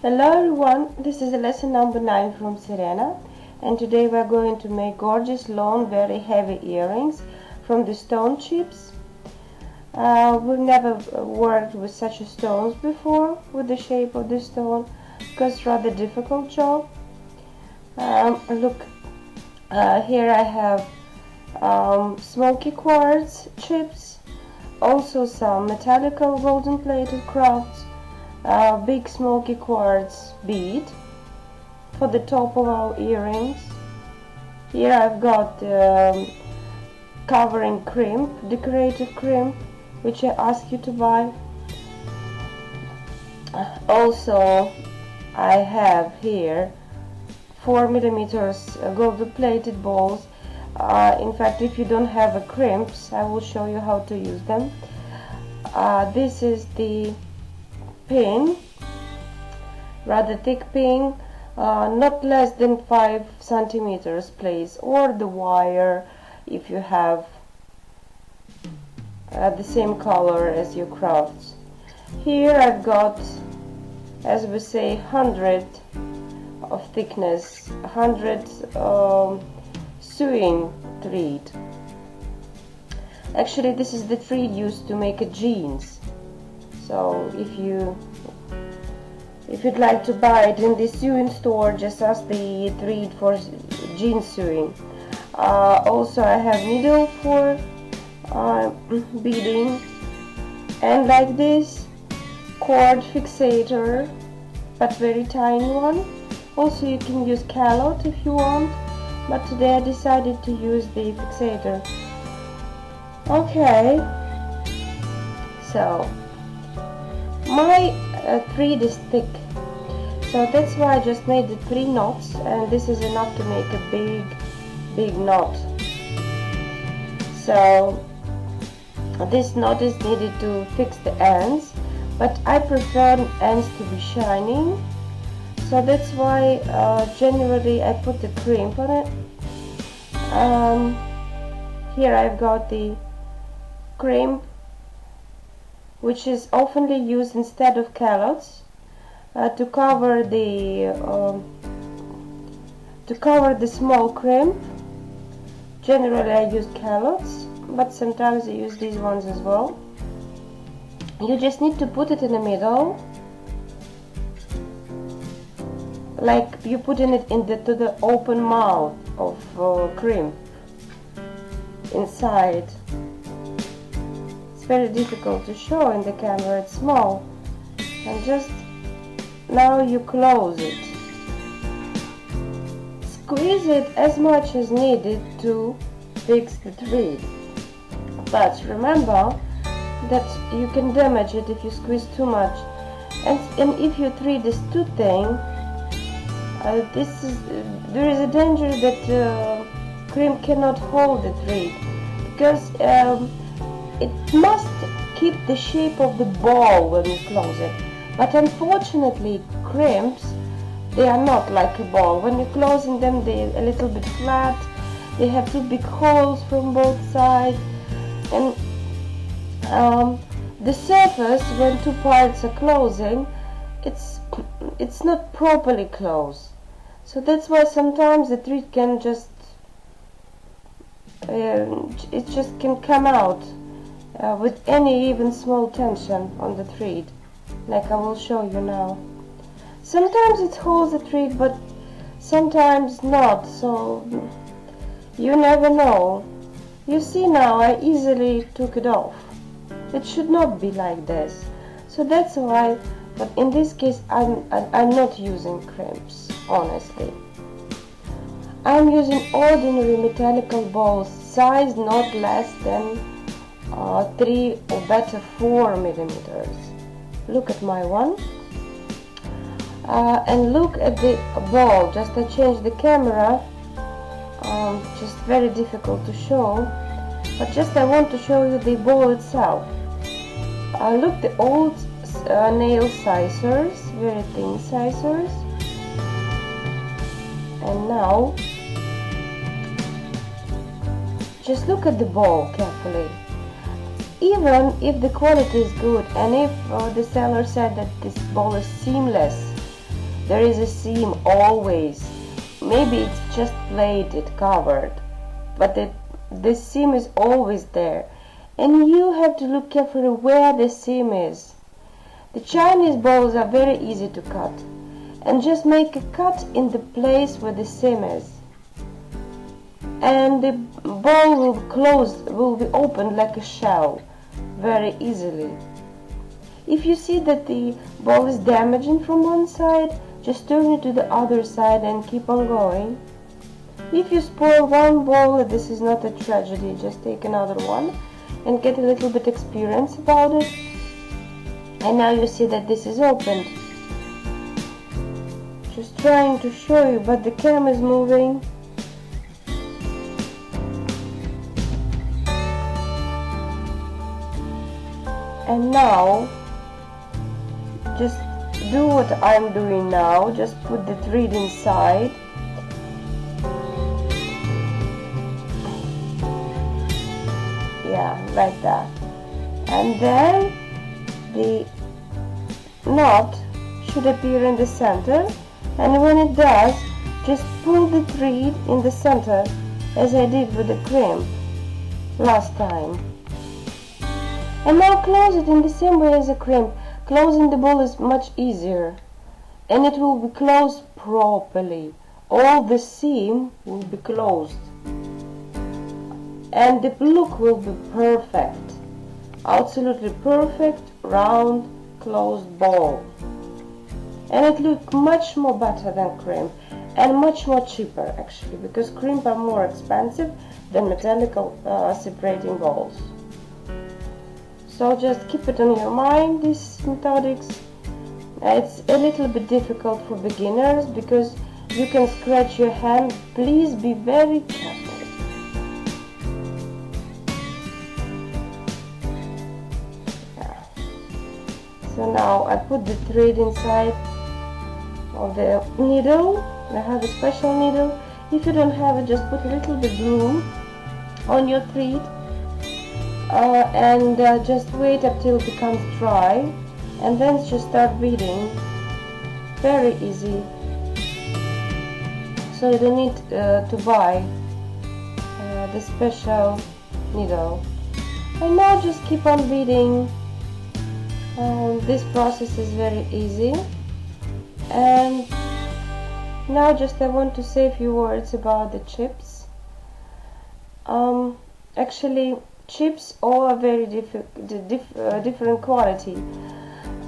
Hello everyone, this is lesson number 9 from Serena, and today we are going to make gorgeous long very heavy earrings from the stone chips. We've never worked with such stones before with the shape of the stone because it's rather difficult job. Look, here I have smoky quartz chips, also some metallic golden plated crafts, big smoky quartz bead for the top of our earrings. Here I've got covering crimp, decorative crimp, which I ask you to buy. Also I have here 4mm gold plated balls. In fact, if you don't have a crimps, I will show you how to use them. This is the pin, rather thick pin, not less than 5 centimeters, please, or the wire if you have the same color as your crafts. Here I've got, as we say, 100 of thickness, 100 sewing thread. Actually, this is the thread used to make a jeans. So if you'd like to buy it in the sewing store, just ask the thread for jean sewing. Also I have needle for beading, and like this cord fixator, but very tiny one. Also you can use callot if you want, but today I decided to use the fixator. Okay, so my thread is thick, so that's why I just made the 3 knots, and this is enough to make a big knot. So this knot is needed to fix the ends, but I prefer ends to be shining, so that's why generally I put the crimp on it. Here I've got the crimp, which is oftenly used instead of callots to cover the small crimp. Generally I use callots, but sometimes I use these ones as well. You just need to put it in the middle, like you putting it to the open mouth of crimp inside. It's very difficult to show in the camera, it's small, and just now you close it. Squeeze it as much as needed to fix the thread, but remember that you can damage it if you squeeze too much, and if your thread is too thin, there is a danger that crimp cannot hold the thread, because it must keep the shape of the ball when you close it. But unfortunately, crimps, they are not like a ball. When you're closing them, they're a little bit flat. They have 2 big holes from both sides, and the surface, when 2 parts are closing, it's not properly closed. So that's why sometimes the thread can just it just can come out with any even small tension on the thread, like I will show you now. Sometimes it holds the thread, but sometimes not, so you never know. You see now I easily took it off. It should not be like this, so that's why. But in this case I'm not using crimps, honestly. I'm using ordinary metallical balls, size not less than 3 or better 4 millimeters. Look at my one, and look at the ball. Just I changed the camera, just very difficult to show, but just I want to show you the ball itself. Look, the old nail scissors, very thin scissors, and now just look at the ball carefully. Even if the quality is good, and if the seller said that this ball is seamless, there is a seam always. Maybe it's just plated, covered, but the seam is always there, and you have to look carefully where the seam is. The Chinese balls are very easy to cut, and just make a cut in the place where the seam is, and the ball will be opened like a shell very easily. If you see that the ball is damaging from one side, just turn it to the other side and keep on going. If you spoil one ball, this is not a tragedy, just take another one and get a little bit experience about it. And now you see that this is opened. Just trying to show you, but the cam is moving. And now, just do what I'm doing now, just put the thread inside. Yeah, like that. And then the knot should appear in the center, and when it does, just pull the thread in the center as I did with the crimp last time. And now close it in the same way as a crimp. Closing the ball is much easier, and it will be closed properly. All the seam will be closed, and the look will be perfect. Absolutely perfect, round, closed ball. And it looks much more better than crimp, and much more cheaper actually, because crimp are more expensive than metallic separating balls. So just keep it on your mind, this methodics. It's a little bit difficult for beginners because you can scratch your hand. Please be very careful. Yeah. So now I put the thread inside of the needle. I have a special needle. If you don't have it, just put a little bit glue on your thread. And just wait until it becomes dry, and then just start beading. Very easy. So you don't need to buy the special needle. And now just keep on beading. This process is very easy. And now just I want to say a few words about the chips. Actually, chips all are very different quality.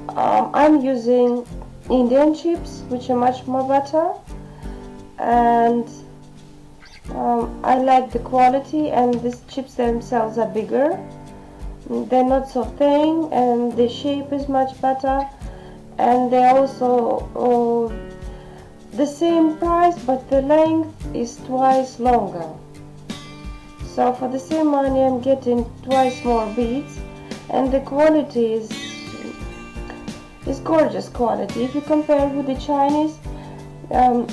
I'm using Indian chips, which are much more better, and I like the quality, and these chips themselves are bigger. They're not so thin, and the shape is much better, and they're also the same price, but the length is twice longer. So for the same money I'm getting twice more beads, and the quality is gorgeous quality. If you compare with the Chinese, around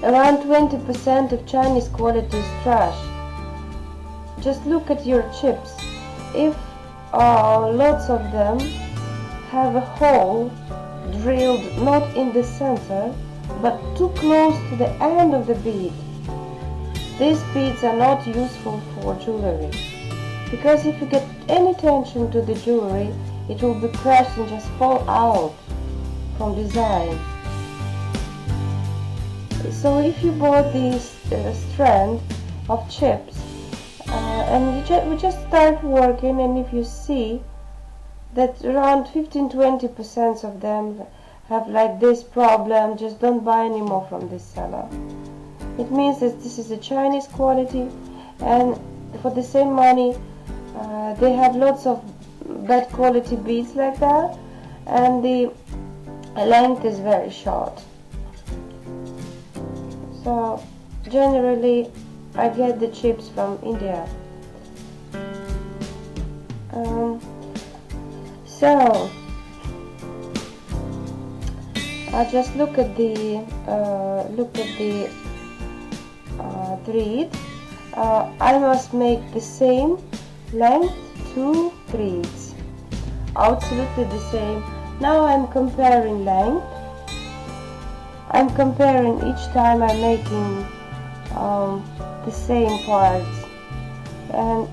20% of Chinese quality is trash. Just look at your chips. If lots of them have a hole drilled not in the center but too close to the end of the bead, these beads are not useful for jewelry, because if you get any tension to the jewelry, it will be crushed and just fall out from design. So if you bought this strand of chips and we just start working, and if you see that around 15-20% of them have like this problem, just don't buy anymore from this seller. It means that this is a Chinese quality, and for the same money they have lots of bad quality beads like that, and the length is very short. So generally I get the chips from India. So I just look at the thread. I must make the same length 2 threads, absolutely the same. Now I'm comparing length, I'm comparing each time I'm making the same parts, and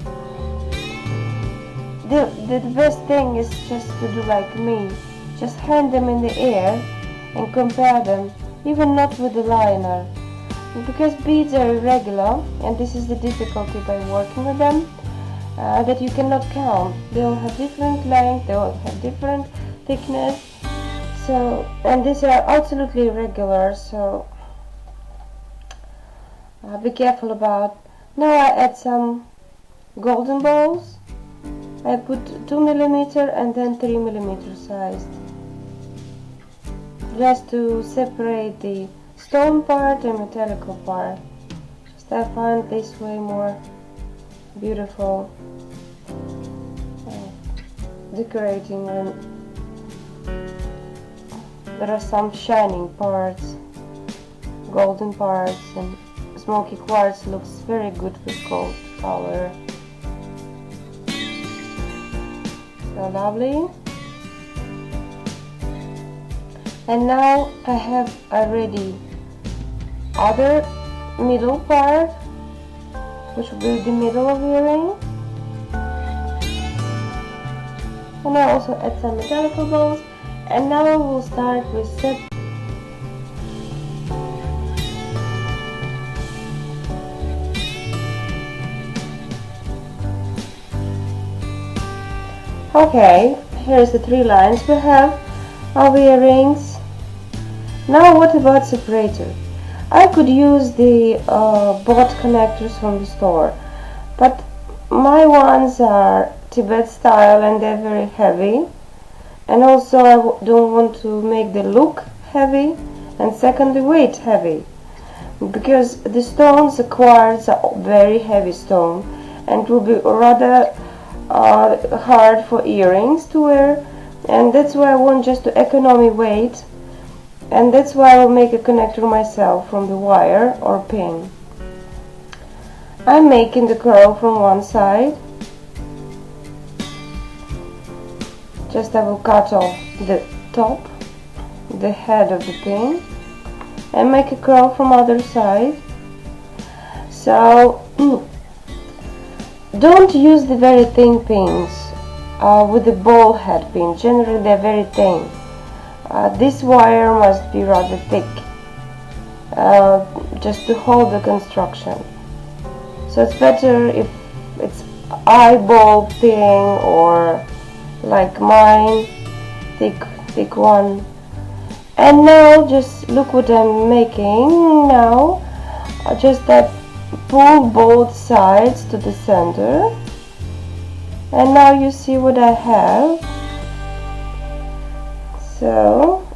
the best thing is just to do like me, just hand them in the air and compare them, even not with the liner, because beads are irregular, and this is the difficulty by working with them, that you cannot count. They all have different length, they all have different thickness, so, and these are absolutely irregular, so be careful about. Now I add some golden balls. I put 2mm and then 3mm sized, just to separate the stone part and metallical part. Just I find this way more beautiful decorating, and there are some shining parts, golden parts, and smoky quartz looks very good with gold color. So lovely. And now I have already other middle part, which will be the middle of the earring. And I also add some metallical balls, and now we'll start with Okay, here's the 3 lines we have of earrings. Now what about separator? I could use the bought connectors from the store, but my ones are Tibet style and they're very heavy, and also I don't want to make the look heavy, and secondly weight heavy, because the stones, the quartz, are very heavy stone, and it will be rather hard for earrings to wear, and that's why I want just to economy weight, and that's why I will make a connector myself from the wire or pin. I'm making the curl from one side. Just I will cut off the top, the head of the pin, and make a curl from other side. So don't use the very thin pins with the ball head pin. Generally they're very thin. This wire must be rather thick, just to hold the construction. So it's better if it's eyeball pin, or like mine, thick one. And now just look what I'm making now. Just that pull both sides to the center, and now you see what I have. So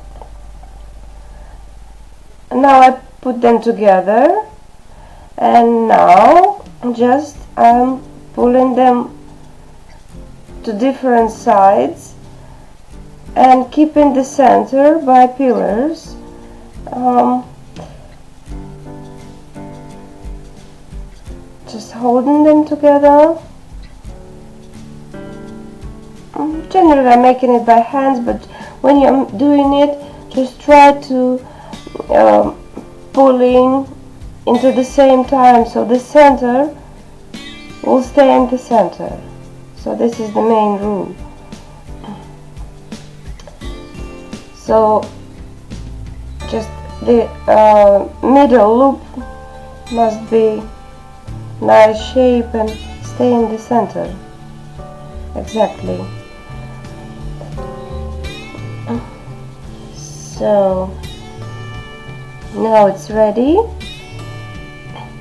now I put them together, and now just I'm pulling them to different sides and keeping the center by pillars. Just holding them together. Generally I'm making it by hands, but when you're doing it, just try to pulling into the same time, so the center will stay in the center. So this is the main rule. So just the middle loop must be nice shape and stay in the center. Exactly. So now it's ready,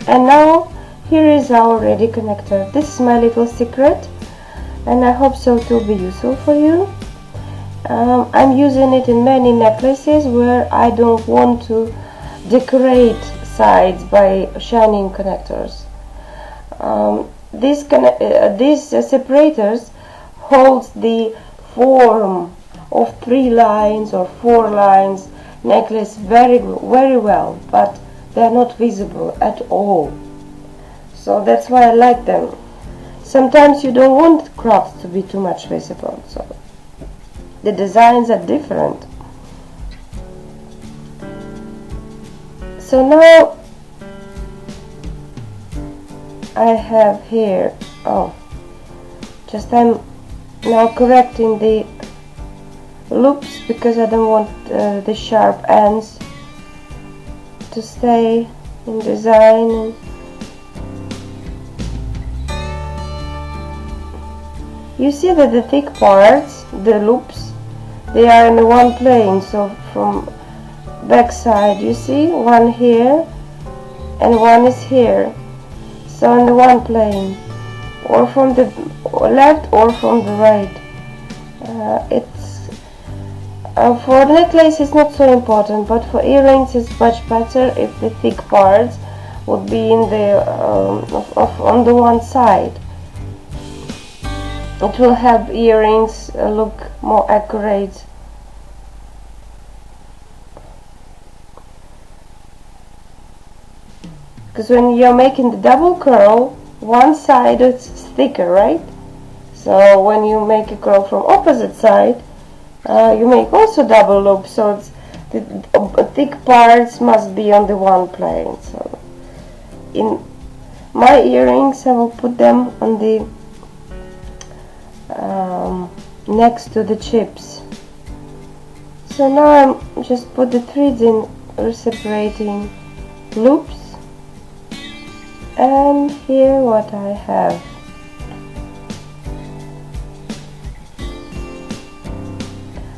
and now here is our ready connector. This is my little secret, and I hope so it will be useful for you. I'm using it in many necklaces where I don't want to decorate sides by shining connectors. These separators holds the form of 3 lines or 4 lines necklace very well, but they are not visible at all. So that's why I like them. Sometimes you don't want crafts to be too much visible, so the designs are different. So now I have here, I'm now correcting the loops because I don't want the sharp ends to stay in design. You see that the thick parts, the loops, they are in one plane. So from back side, you see one here and one is here. So in the one plane, or from the left or from the right. For necklace it's not so important, but for earrings it's much better if the thick parts would be in the on the one side. It will help earrings look more accurate. Because when you're making the double curl, one side is thicker, right? So when you make a curl from opposite side, you make also double loop, so it's the thick parts must be on the one plane. So in my earrings I will put them on the next to the chips. So now I'm just put the threads in separating loops, and here what I have.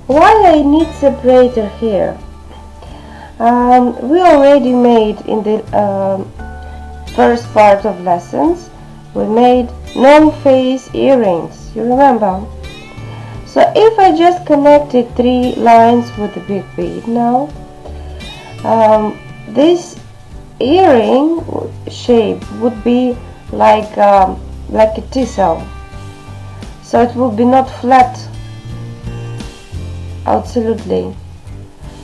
Why I need separator here? We already made in the first part of lessons, we made non-phase earrings, you remember? So if I just connected 3 lines with a big bead now, this earring shape would be like a tissel, so it will be not flat. Absolutely.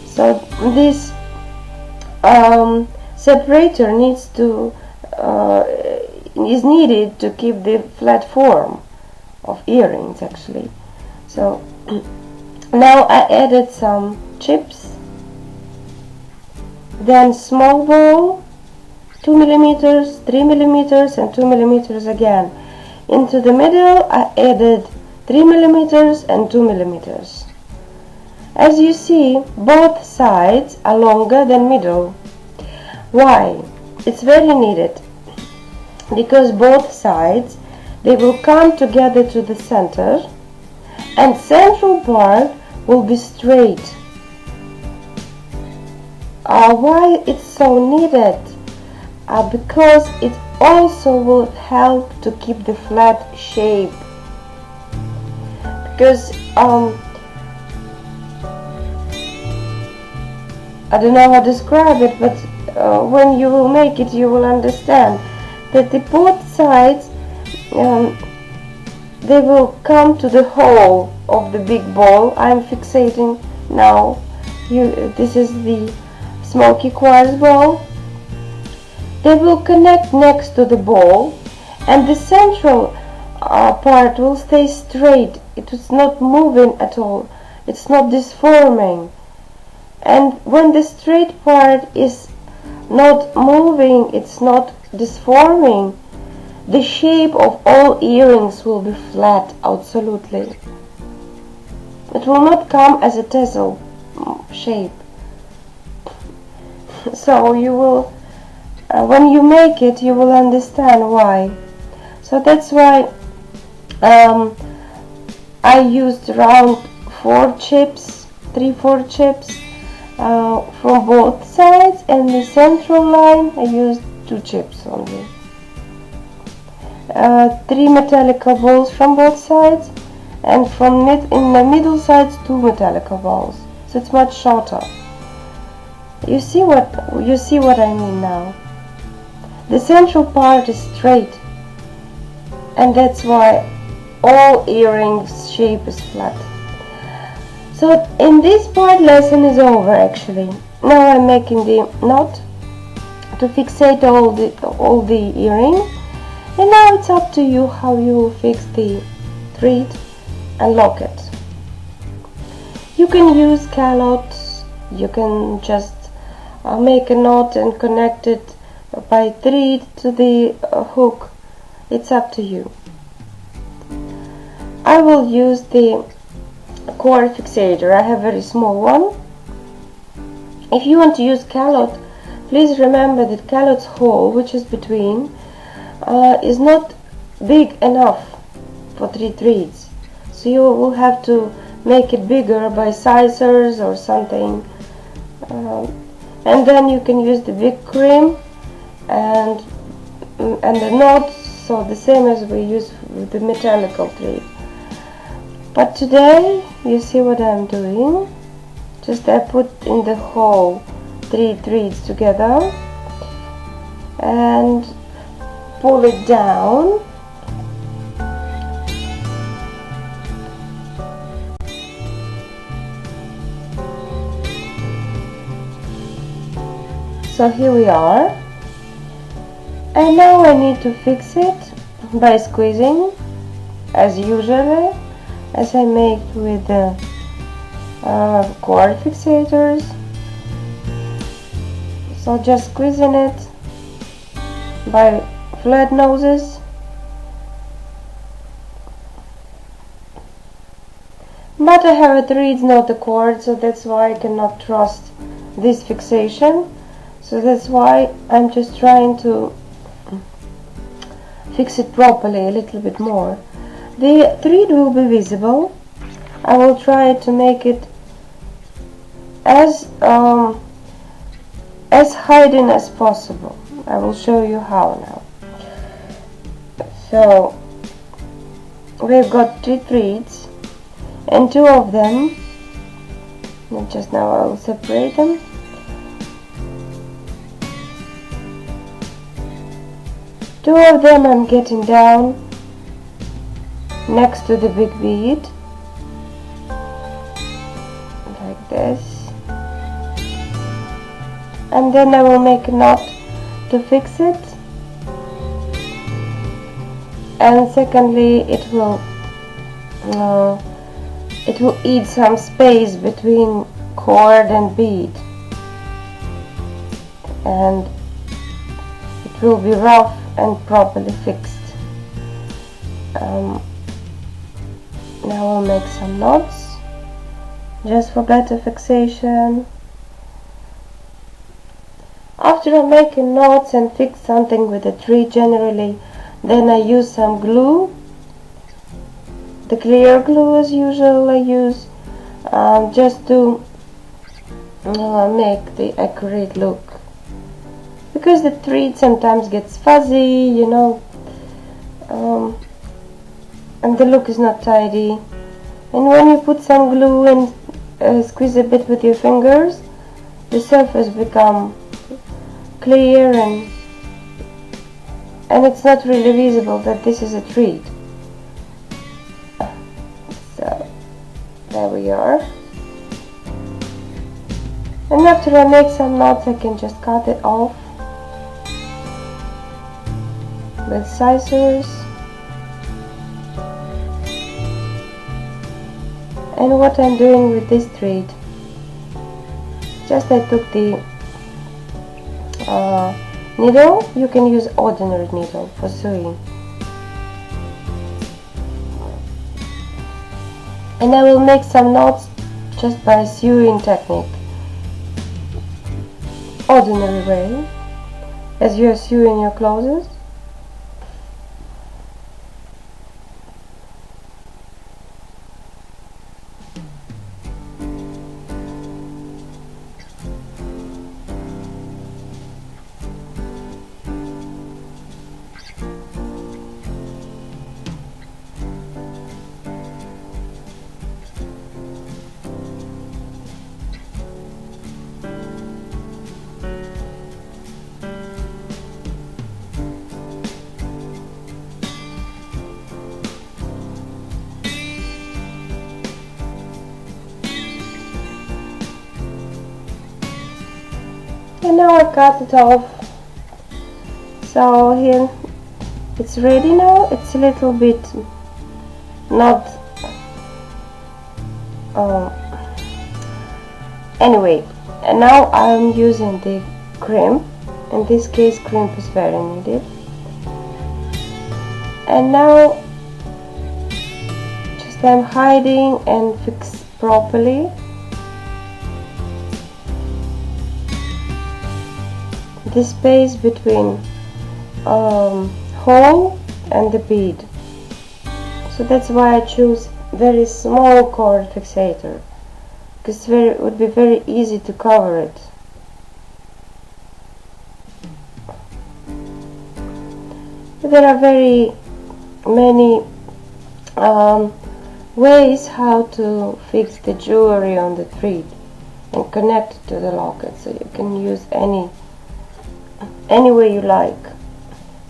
So this separator is needed to keep the flat form of earrings actually. So now I added some chips, then small ball, 2 millimeters, 3 millimeters, and 2 millimeters again. Into the middle I added 3 millimeters and 2 millimeters. As you see, both sides are longer than middle. Why? It's very needed, because both sides, they will come together to the center, and central part will be straight. Why it's so needed? Because it also will help to keep the flat shape. Because I don't know how to describe it, but when you will make it, you will understand that the both sides they will come to the hole of the big ball. I'm fixating now. This is the smoky quartz ball. They will connect next to the ball, and the central part will stay straight. It is not moving at all. It's not disforming. And when the straight part is not moving, it's not disforming, the shape of all earrings will be flat, absolutely. It will not come as a tassel shape. So you will, when you make it, you will understand why. So that's why I used around 4 chips, 3-4 chips from both sides, and the central line I used 2 chips only. 3 metallic balls from both sides, and in the middle sides 2 metallic balls. So it's much shorter. You see what I mean now? The central part is straight, and that's why all earrings shape is flat. So in this part lesson is over actually. Now I'm making the knot to fixate all the earring, and now it's up to you how you will fix the thread and lock it. You can use calots, you can just make a knot and connect it by thread to the hook. It's up to you. I will use the cord fixator. I have a very small one. If you want to use callot, please remember that callot's hole, which is between, is not big enough for 3 threads. So you will have to make it bigger by scissors or something. And then you can use the big crimp and the knots, so the same as we use with the mechanical thread. But today, you see what I'm doing. Just I put in the hole 3 threads together and pull it down. So here we are. And now I need to fix it by squeezing, as usually, as I make with the cord fixators. So just squeezing it by flat noses. But I have a thread, not a cord, so that's why I cannot trust this fixation. So that's why I'm just trying to fix it properly a little bit more. The thread will be visible. I will try to make it as hidden as possible. I will show you how now. So we've got 3 threads and 2 of them, and just now I will separate them. Two of them I'm getting down next to the big bead, like this, and then I will make a knot to fix it, and secondly it will eat some space between cord and bead, and it will be rough and properly fixed. Now I'll make some knots just for better fixation. After I make knots and fix something with a thread generally, then I use some glue, the clear glue as usual I use, just to make the accurate look. Because the thread sometimes gets fuzzy, you know, and the look is not tidy. And when you put some glue and squeeze a bit with your fingers, the surface become clear and it's not really visible that this is a thread. So there we are. And after I make some knots, I can just cut it off with scissors. And what I'm doing with this thread, just I took the needle. You can use ordinary needle for sewing, and I will make some knots just by sewing technique, ordinary way, as you are sewing your clothes. And now I cut it off. So here it's ready now. It's a little bit not anyway, And now I'm using the crimp. In this case, crimp is very needed. And now just I'm hiding and fix properly the space between hole and the bead. So that's why I choose very small cord fixator, because it would be very easy to cover it. There are very many ways how to fix the jewelry on the thread and connect it to the locket, so you can use any way you like.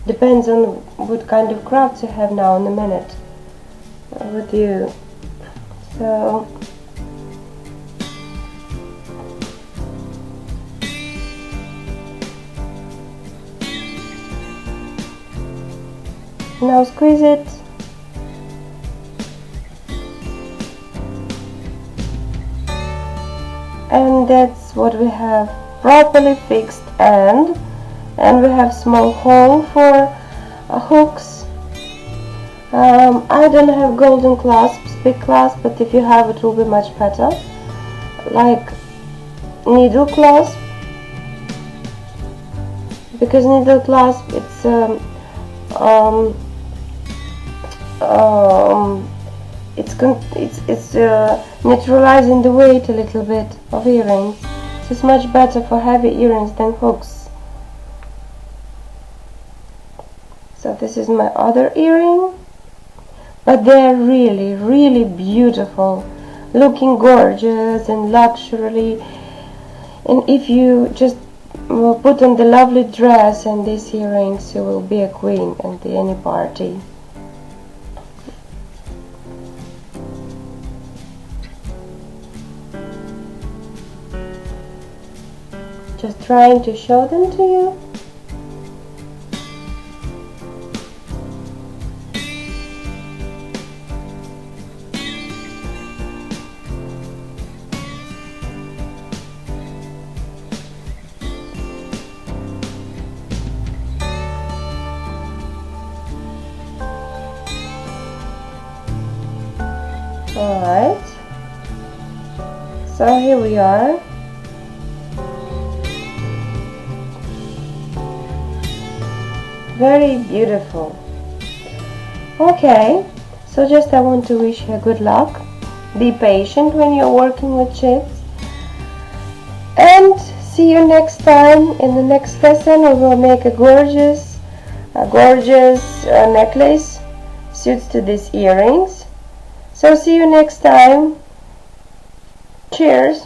Depends on what kind of crafts you have now in a minute with you. So now squeeze it. And that's what we have, properly fixed end, and we have small hole for hooks. I don't have golden clasps, big clasp, but if you have it will be much better, like needle clasp, because needle clasp it's neutralizing the weight a little bit of earrings. So it's much better for heavy earrings than hooks. So this is my other earring, but they're really, really beautiful, looking gorgeous and luxury. And if you just put on the lovely dress and these earrings, you will be a queen at any party. Just trying to show them to you. Alright, so here we are. Very beautiful. Okay, so just I want to wish you good luck. Be patient when you're working with chips. And see you next time. In the next lesson we will make a gorgeous necklace suits to these earrings. So see you next time. Cheers.